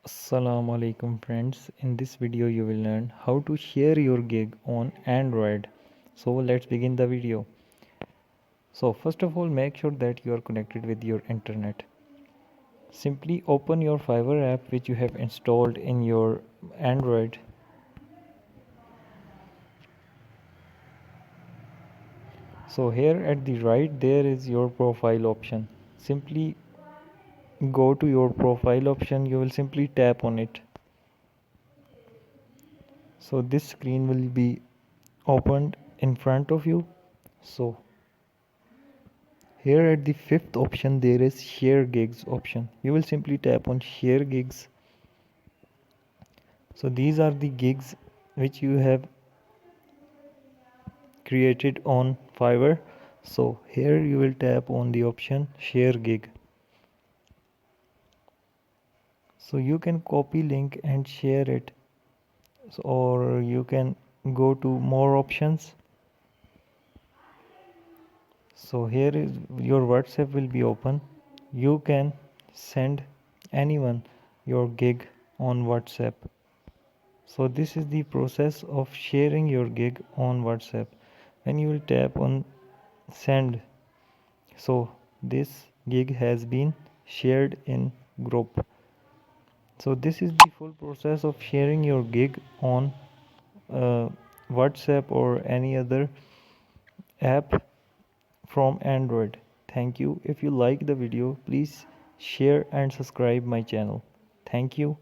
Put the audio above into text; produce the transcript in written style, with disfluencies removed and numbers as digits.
Assalamu alaikum friends. In this video you will learn how to share your gig on Android. So let's begin the video. So first of all, make sure that you are connected with your internet. Simply open your Fiverr app which you have installed in your Android. So here at the right there is your profile option. Simply go to your profile option, you will simply tap on it. So this screen will be opened in front of you. So here at the fifth option there is share gigs option. You will simply tap on share gigs. So these are the gigs which you have created on Fiverr. So here you will tap on the option share gig. So you can copy link and share it. Or you can go to more options. So here is your WhatsApp will be open. You can send anyone your gig on WhatsApp. So this is the process of sharing your gig on WhatsApp. When you will tap on send, so this gig has been shared in group. So this is the full process of sharing your gig on uh, WhatsApp or any other app from Android. Thank you. If you like the video, please share and subscribe my channel. Thank you.